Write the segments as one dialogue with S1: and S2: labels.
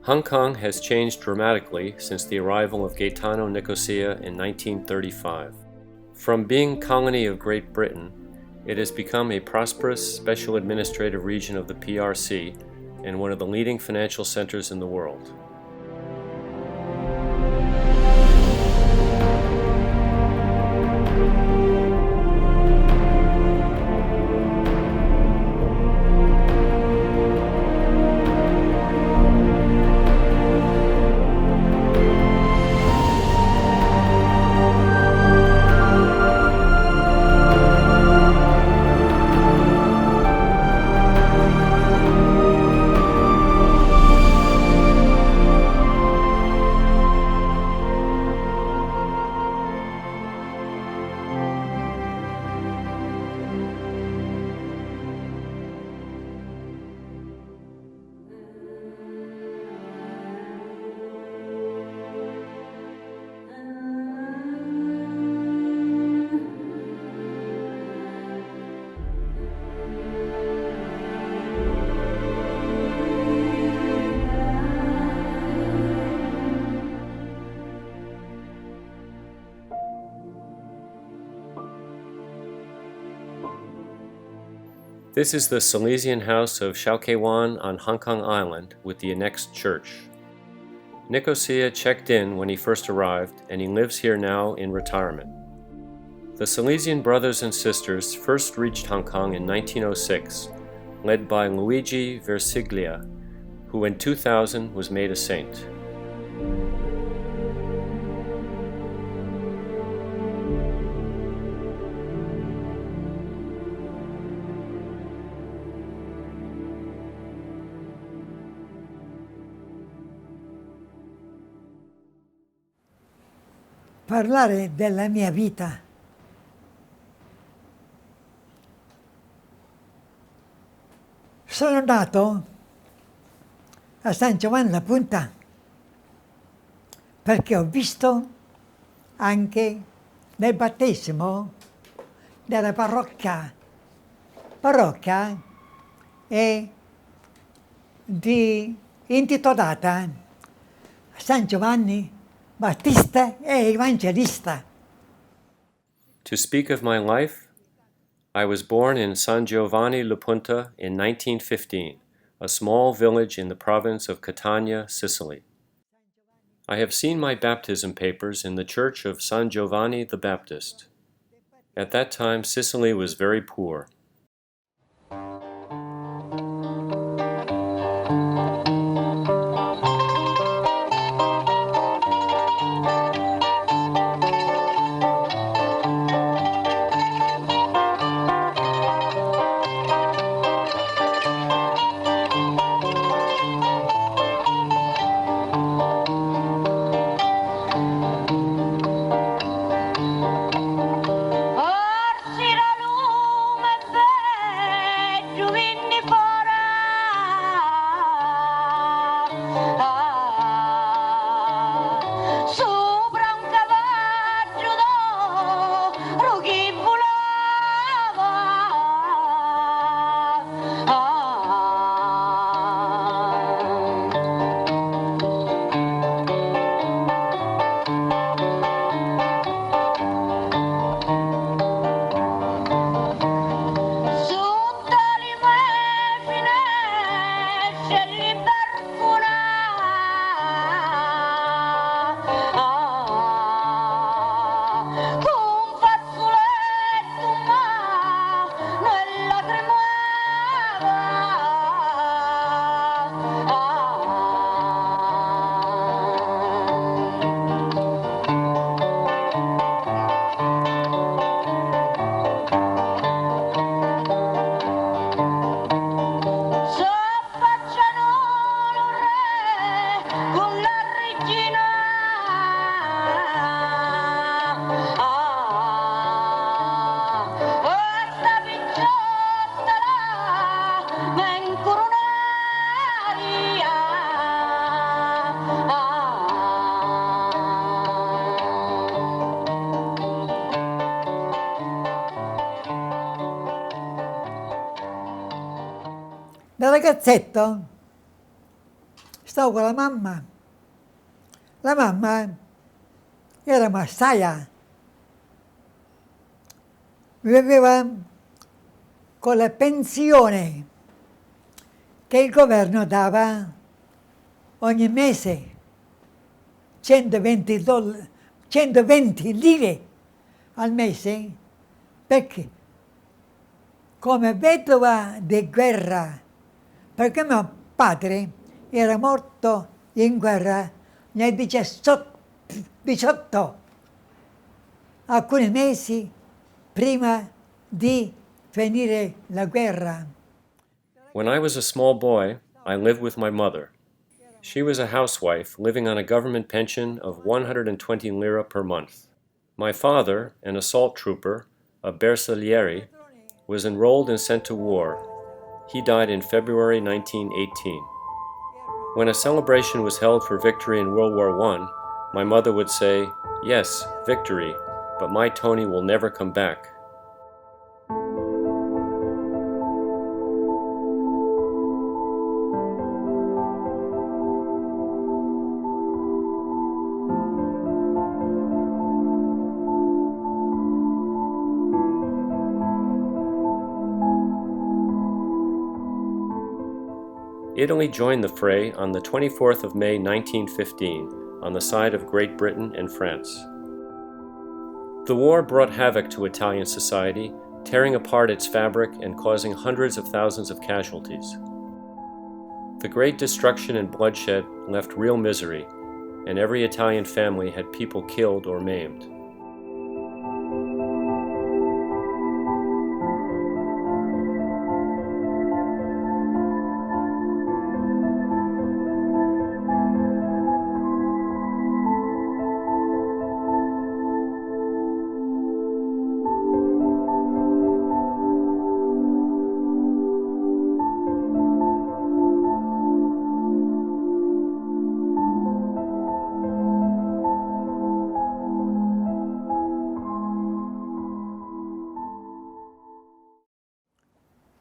S1: Hong Kong has changed dramatically since the arrival of Gaetano Nicosia in 1935. From being colony of Great Britain, it has become a prosperous special administrative region of the PRC and one of the leading financial centers in the world. This is the Salesian house of Shao Kei Wan on Hong Kong Island with the annexed church. Nicosia checked in when he first arrived, and he lives here now in retirement. The Salesian brothers and sisters first reached Hong Kong in 1906, led by Luigi Versiglia, who in 2000 was made a saint.
S2: Parlare della mia vita. Sono nato a San Giovanni la Punta perché ho visto anche nel battesimo della parrocchia è intitolata San Giovanni Battista e Evangelista.
S1: To speak of my life, I was born in San Giovanni La Punta in 1915, a small village in the province of Catania, Sicily. I have seen my baptism papers in the church of San Giovanni the Baptist. At that time, Sicily was very poor.
S2: Da ragazzetto stavo con la mamma. La mamma era massaia, viveva con la pensione che il governo dava ogni mese, 120 lire al mese, perché come vedova di guerra, perché mio padre era morto in guerra nel 18, alcuni mesi prima di finire la guerra.
S1: When I was a small boy, I lived with my mother. She was a housewife living on a government pension of 120 lira per month. My father, an assault trooper, a bersagliere, was enrolled and sent to war. He died in February 1918. When a celebration was held for victory in World War I, my mother would say, "Yes, victory, but my Tony will never come back." Italy joined the fray on the 24th of May 1915 on the side of Great Britain and France. The war brought havoc to Italian society, tearing apart its fabric and causing hundreds of thousands of casualties. The great destruction and bloodshed left real misery, and every Italian family had people killed or maimed.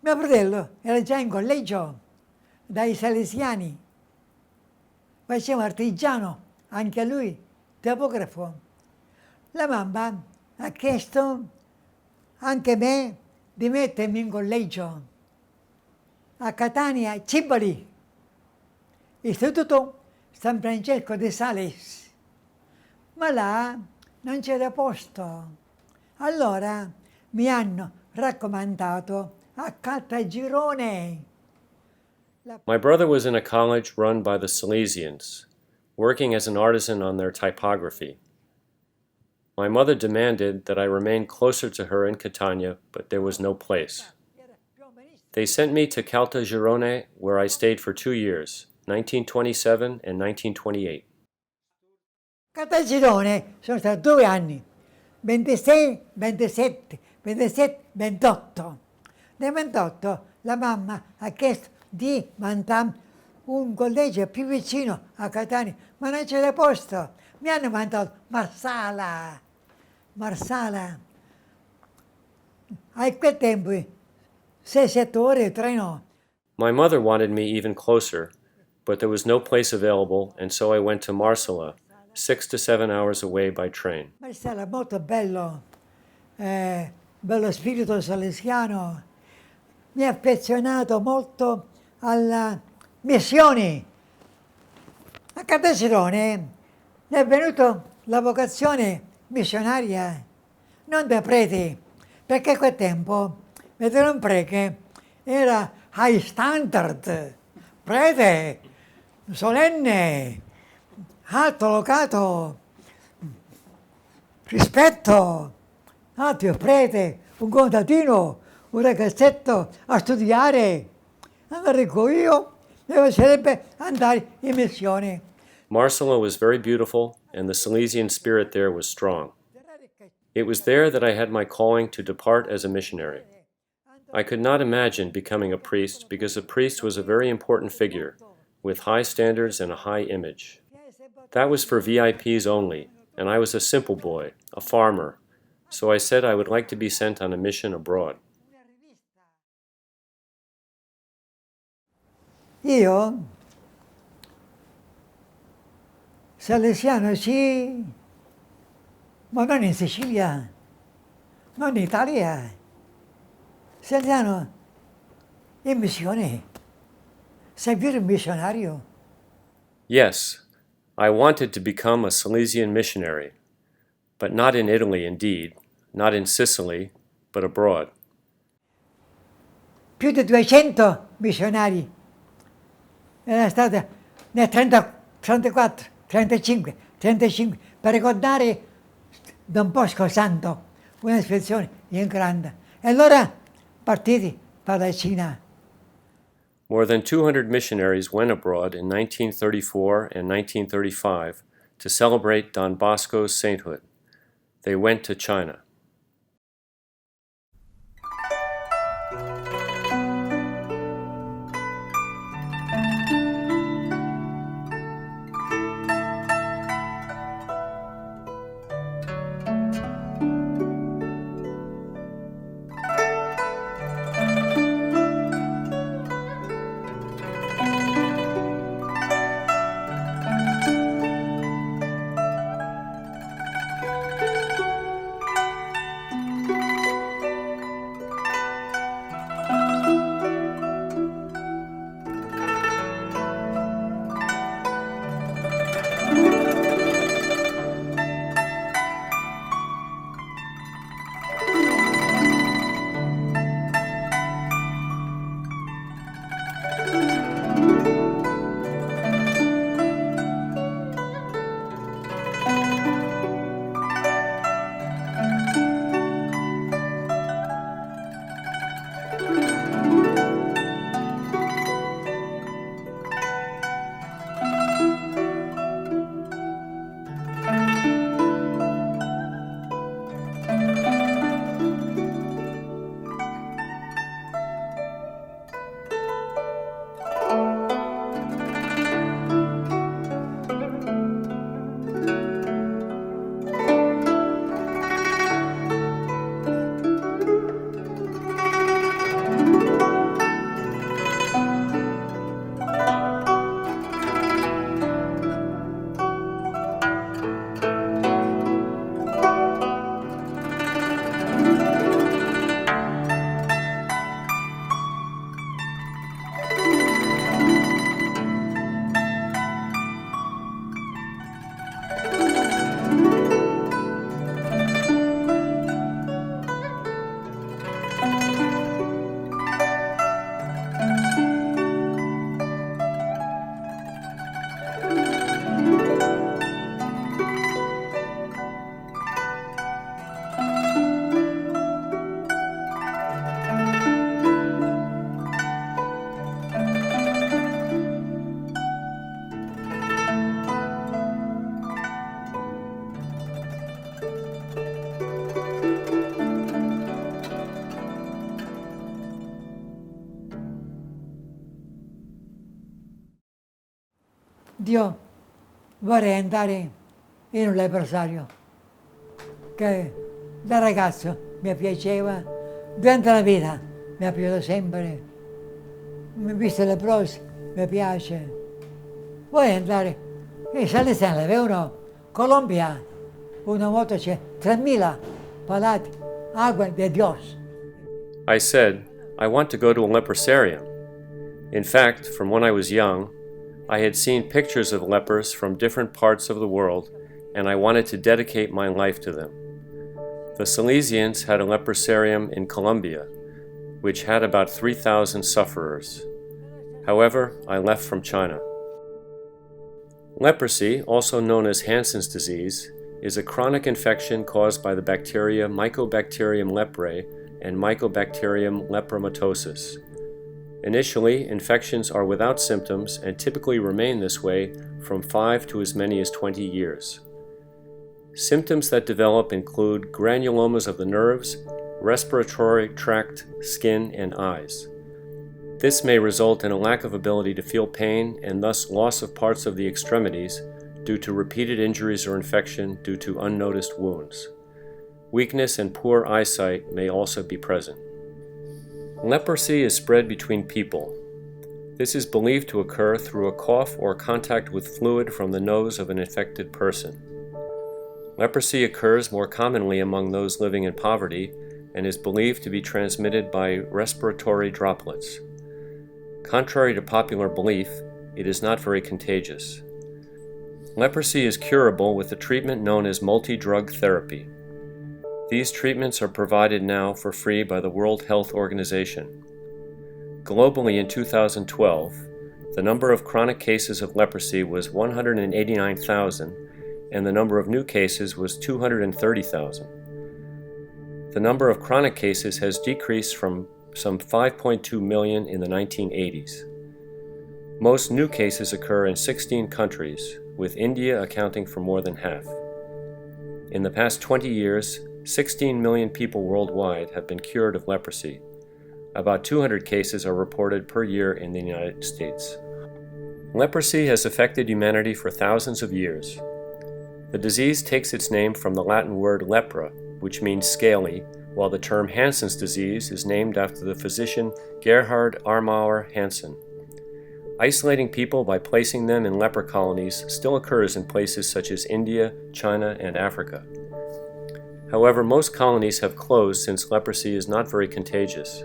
S2: Mio fratello era già in collegio dai salesiani, faceva artigiano, anche lui, tipografo. La mamma ha chiesto anche me di mettermi in collegio a Catania Ciboli, Istituto San Francesco de Sales, ma là non c'era posto. Allora mi hanno raccomandato a Caltagirone.
S1: My brother was in a college run by the Salesians, working as an artisan on their typography. My mother demanded that I remain closer to her in Catania, but there was no place. They sent me to Caltagirone, where I stayed for 2 years, 1927 and 1928.
S2: Caltagirone sono stati 2 anni, 26, 27, 27, 28. Nel 28 la mamma ha chiesto di mandare un collegio più vicino a Catania, ma non c'era posto. Mi hanno mandato Marsala. A quel tempo 6-7 ore di treno.
S1: My mother wanted me even closer, but there was no place available, and so I went to Marsala, 6 to 7 hours away by train.
S2: Marsala molto bello, bello spirito salesiano. Mi ha affezionato molto alla missione. A Caltagirone mi è venuta la vocazione missionaria, non da prete, perché a quel tempo vedere un prete era high standard, prete, solenne, alto locato, rispetto, altro prete, un contadino, un ragazzetto a studiare. Allora dico io, sarebbe andare in missione.
S1: Marsala was very beautiful, and the Salesian spirit there was strong. It was there that I had my calling to depart as a missionary. I could not imagine becoming a priest because a priest was a very important figure, with high standards and a high image. That was for VIPs only, and I was a simple boy, a farmer, so I said I would like to be sent on a mission abroad.
S2: Io Salesiano sì, ma non in Sicilia, non in Italia. Salesiano in missione, servire un missionario.
S1: Yes, I wanted to become a Salesian missionary, but not in Italy indeed, not in Sicily, but abroad.
S2: Più di 200 missionari. Era stata nel 30, 34, 35, 35, per ricordare Don Bosco Santo, una spedizione in grande. E allora partiti per la Cina.
S1: More than 200 missionaries went abroad in 1934 and 1935 to celebrate Don Bosco's sainthood. They went to China.
S2: Dio vorrei andare in un leprosario, che da ragazzo mi piaceva, durante la vita mi è piaciuto sempre, mi visto leprosi, mi piace. Vuoi andare? I salesiani avevano Colombia, una volta c'è 3.000 palati, acqua de Dios.
S1: I said, I want to go to a leprosarium. In fact, from when I was young, I had seen pictures of lepers from different parts of the world, and I wanted to dedicate my life to them. The Salesians had a leprosarium in Colombia, which had about 3,000 sufferers. However, I left from China. Leprosy, also known as Hansen's disease, is a chronic infection caused by the bacteria Mycobacterium leprae and Mycobacterium lepromatosis. Initially, infections are without symptoms and typically remain this way from 5 to as many as 20 years. Symptoms that develop include granulomas of the nerves, respiratory tract, skin, and eyes. This may result in a lack of ability to feel pain and thus loss of parts of the extremities due to repeated injuries or infection due to unnoticed wounds. Weakness and poor eyesight may also be present. Leprosy is spread between people. This is believed to occur through a cough or contact with fluid from the nose of an infected person. Leprosy occurs more commonly among those living in poverty and is believed to be transmitted by respiratory droplets. Contrary to popular belief, it is not very contagious. Leprosy is curable with a treatment known as multi-drug therapy. These treatments are provided now for free by the World Health Organization. Globally in 2012, the number of chronic cases of leprosy was 189,000, and the number of new cases was 230,000. The number of chronic cases has decreased from some 5.2 million in the 1980s. Most new cases occur in 16 countries, with India accounting for more than half. In the past 20 years, 16 million people worldwide have been cured of leprosy. About 200 cases are reported per year in the United States. Leprosy has affected humanity for thousands of years. The disease takes its name from the Latin word lepra, which means scaly, while the term Hansen's disease is named after the physician Gerhard Armauer Hansen. Isolating people by placing them in leper colonies still occurs in places such as India, China, and Africa. However, most colonies have closed since leprosy is not very contagious.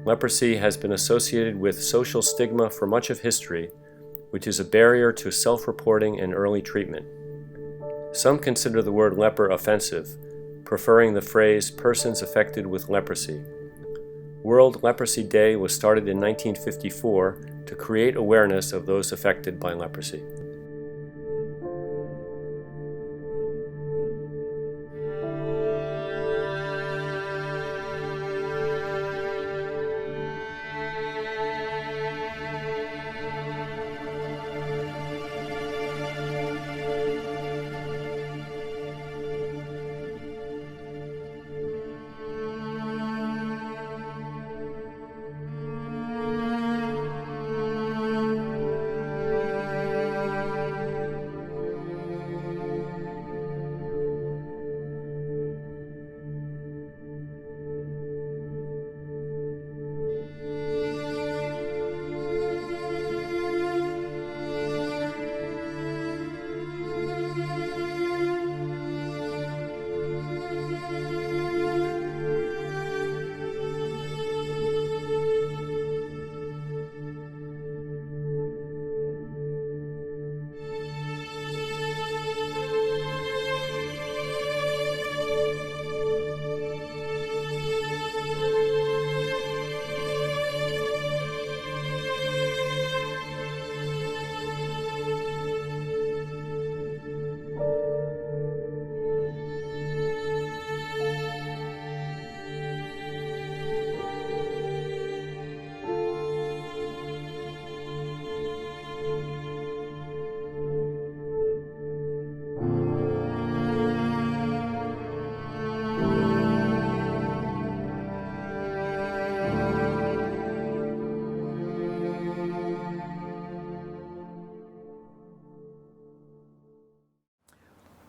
S1: Leprosy has been associated with social stigma for much of history, which is a barrier to self-reporting and early treatment. Some consider the word leper offensive, preferring the phrase persons affected with leprosy. World Leprosy Day was started in 1954 to create awareness of those affected by leprosy.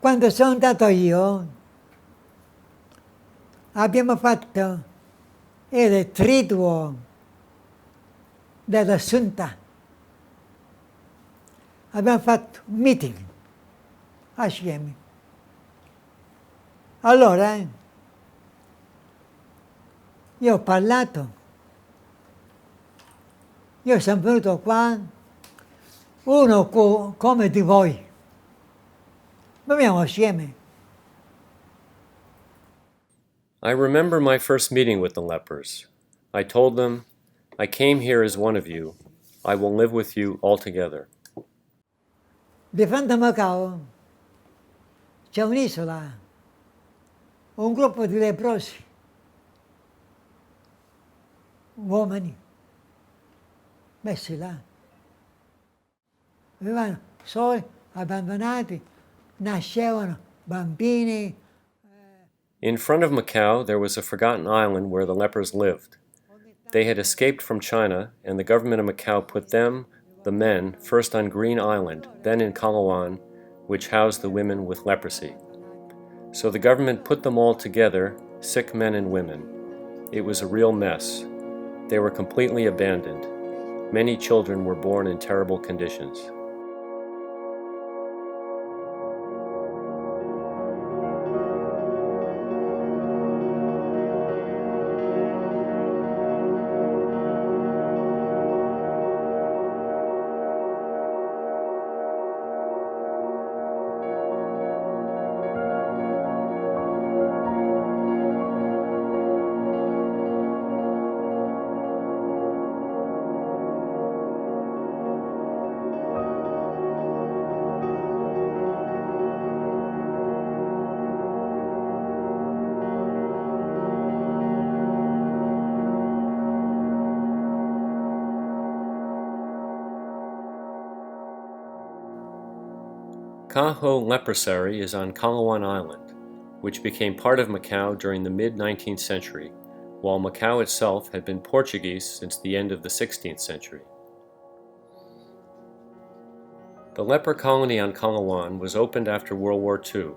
S2: Quando sono andato io, abbiamo fatto il retrito dell'Assunta. Abbiamo fatto un meeting assieme. Allora, io ho parlato, io sono venuto qua, uno come di voi. Beviamo assieme.
S1: I remember my first meeting with the lepers. I told them, I came here as one of you. I will live with you altogether.
S2: Di fronte a Macao c'è un'isola, un gruppo di leprosi, uomini, messi là. Vivevano soli, abbandonati, nascevano bambini.
S1: In front of Macau, there was a forgotten island where the lepers lived. They had escaped from China, and the government of Macau put them, the men, first on Green Island, then in Calawan, which housed the women with leprosy. So the government put them all together, sick men and women. It was a real mess. They were completely abandoned. Many children were born in terrible conditions. Kaho Leprosary is on Kalawan Island, which became part of Macau during the mid-19th century, while Macau itself had been Portuguese since the end of the 16th century. The leper colony on Kalawan was opened after World War II,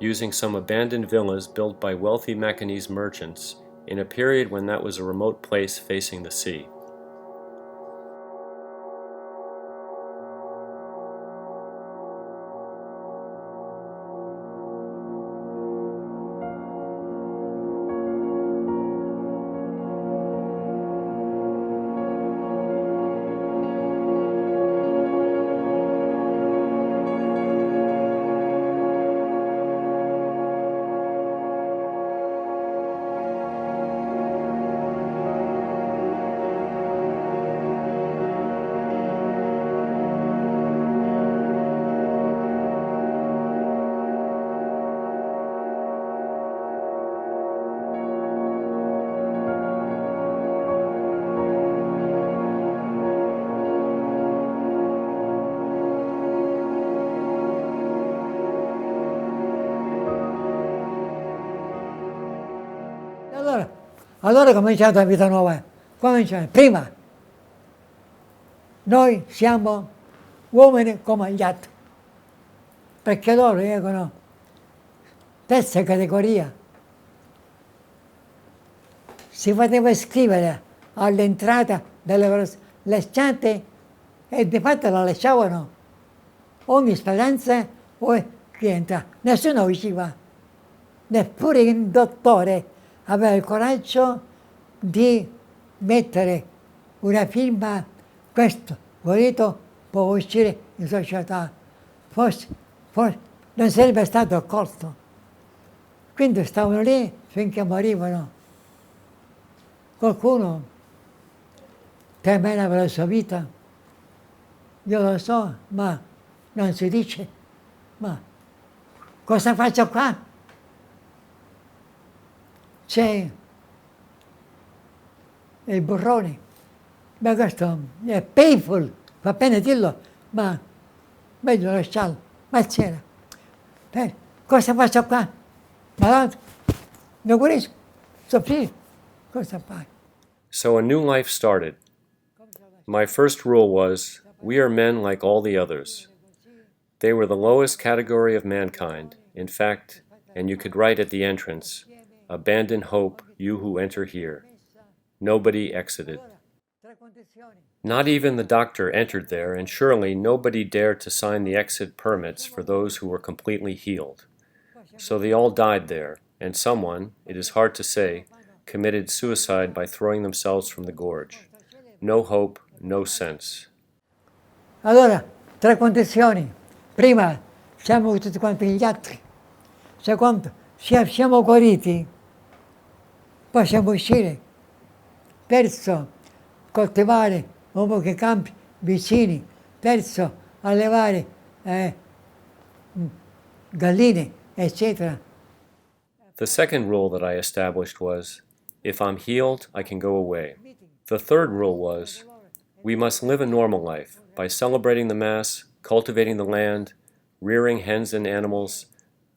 S1: using some abandoned villas built by wealthy Macanese merchants in a period when that was a remote place facing the sea.
S2: Allora è cominciata la vita nuova. Prima, noi siamo uomini come gli altri, perché loro erano terza categoria. Si poteva scrivere all'entrata delle lasciate e di fatto la lasciavano ogni speranza o chi entra. Nessuno usciva, neppure il dottore aveva il coraggio di mettere una firma: questo guarito può uscire in società. Forse non sarebbe stato accolto. Quindi stavano lì finché morivano. Qualcuno temeva la sua vita, io lo so, ma non si dice. Ma cosa faccio qua? C'è il burrone, ma questo è painful, va bene dirlo, ma meglio lasciarlo. Ma c'era. Cosa faccio qua? Malato? Non guarisco? Soffrire? Cosa fai?
S1: So a new life started. My first rule was, we are men like all the others. They were the lowest category of mankind, in fact, and you could write at the entrance, abandon hope, you who enter here. Nobody exited. Not even the doctor entered there, and surely nobody dared to sign the exit permits for those who were completely healed. So they all died there, and someone, it is hard to say, committed suicide by throwing themselves from the gorge. No hope, no sense.
S2: Allora, tre condizioni. Prima, siamo tutti quanti gli altri. Secondo, siamo guariti, possiamo uscire. Terzo, coltivare un po' di campi vicini. Terzo, allevare galline, eccetera.
S1: The second rule that I established was, if I'm healed, I can go away. The third rule was, we must live a normal life by celebrating the Mass, cultivating the land, rearing hens and animals,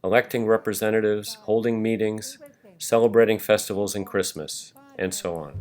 S1: electing representatives, holding meetings, celebrating festivals and Christmas, and so on.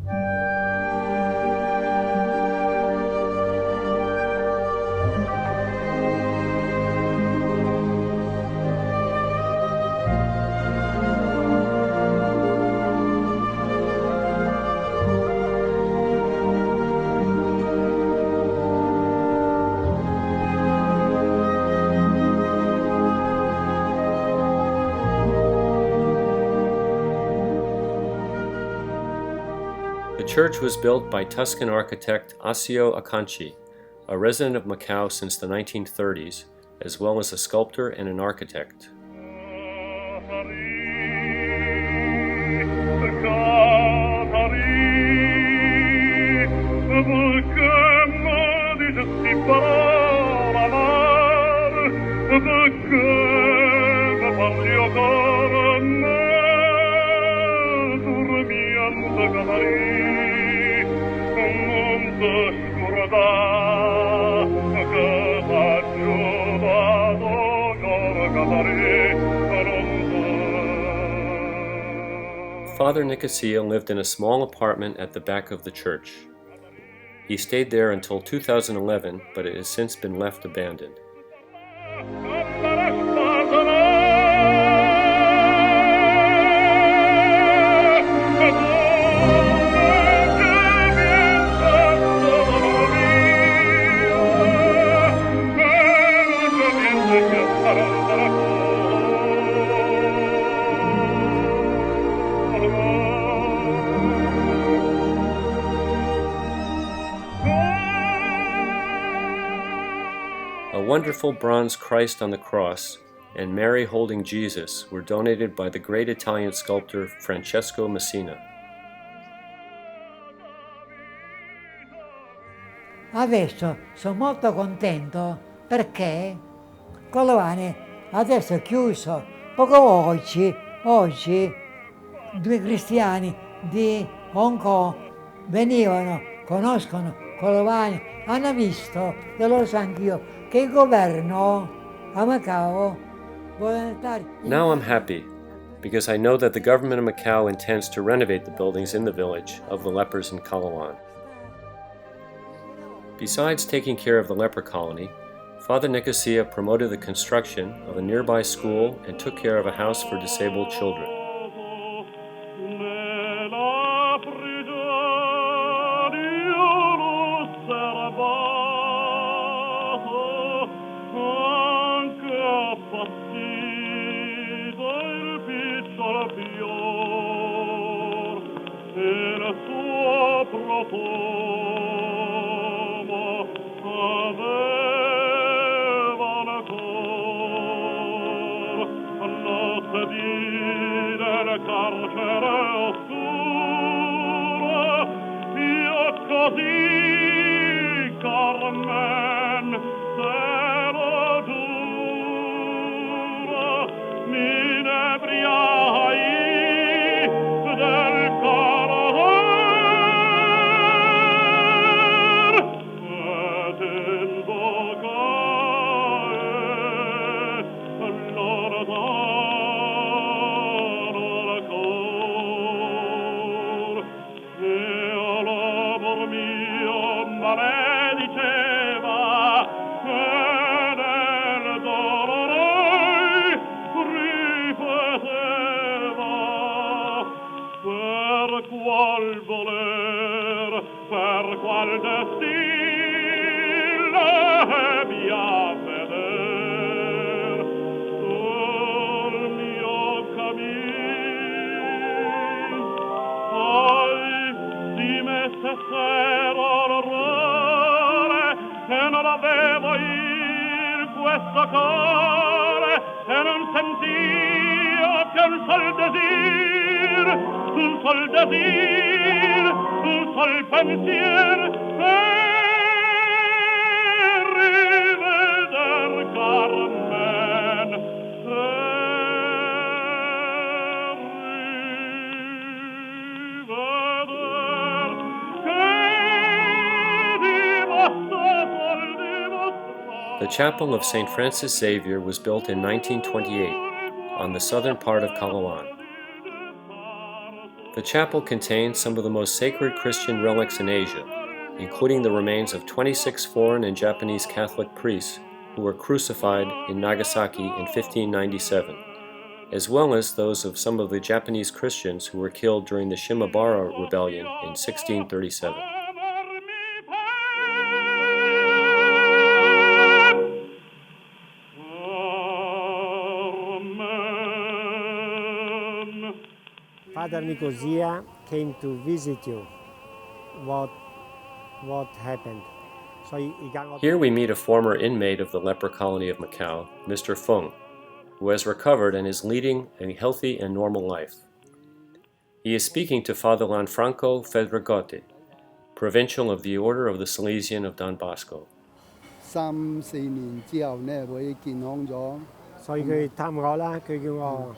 S1: The church was built by Tuscan architect Asio Acanci, a resident of Macau since the 1930s, as well as a sculptor and an architect. Father Nicosia lived in a small apartment at the back of the church. He stayed there until 2011, but it has since been left abandoned. A wonderful bronze Christ on the cross and Mary holding Jesus were donated by the great Italian sculptor Francesco Messina.
S2: Adesso sono molto contento perché Colovane adesso è chiuso. Poco oggi due cristiani di Hong Kong venivano, conoscono Colovane, hanno visto, e lo so anch'io, che il governo a Macao vuole dare...
S1: Now I'm happy, because I know that the government of Macau intends to renovate the buildings in the village of the lepers in Calawan. Besides taking care of the leper colony, Father Nicosia promoted the construction of a nearby school and took care of a house for disabled children. The Chapel of St. Francis Xavier was built in 1928 on the southern part of Calawan. The chapel contains some of the most sacred Christian relics in Asia, including the remains of 26 foreign and Japanese Catholic priests who were crucified in Nagasaki in 1597, as well as those of some of the Japanese Christians who were killed during the Shimabara Rebellion in 1637.
S3: Father Nicosia came to visit you what happened. So
S1: Here we meet a former inmate of the leper colony of Macau, Mr. Fung, who has recovered and is leading a healthy and normal life. He is speaking to Father Lanfranco Fedrigotti, Provincial of the Order of the Salesian of Don Bosco.
S4: 3-4年之後呢，會健康咗。
S3: 所以佢探我啦，佢叫我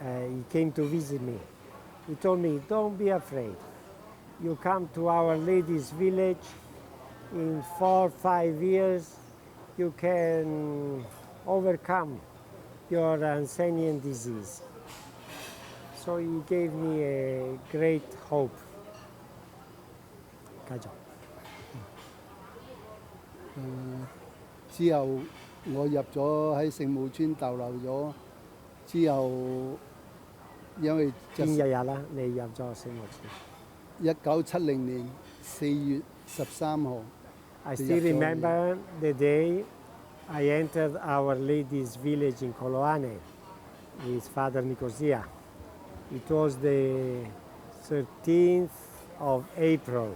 S3: he came to visit me. He told me, don't be afraid. You come to Our Lady's village, in 4-5 years you can overcome your Ancenian disease. So he gave me a great hope. 繼續。
S4: 之後我入咗喺聖母村逗留咗，之後因為
S3: 邊日啦？你入咗聖母村
S4: 1970年4月13號。
S3: I still remember the day I entered Our Lady's village in Coloane with Father Nicosia. It was the 13th of April,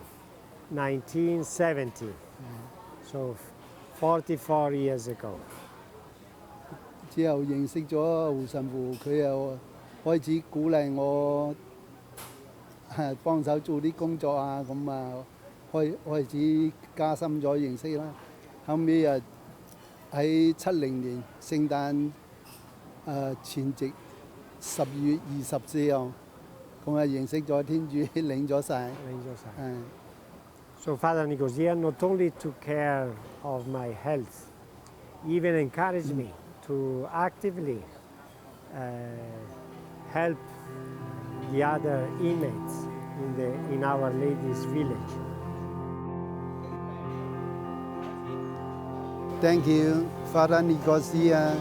S3: 1970. So 44 years ago.
S4: 之後認識咗胡神父，佢又開始鼓勵我幫手做啲工作啊，咁啊開始加深咗認識啦。後尾喺70年聖誕前夕12月24號，咁啊認識咗天主，領咗晒。
S3: So Father Nicosia not only took care of my health, even encouraged me to actively help the other inmates in Our Lady's village.
S4: Thank you, Father Nicosia.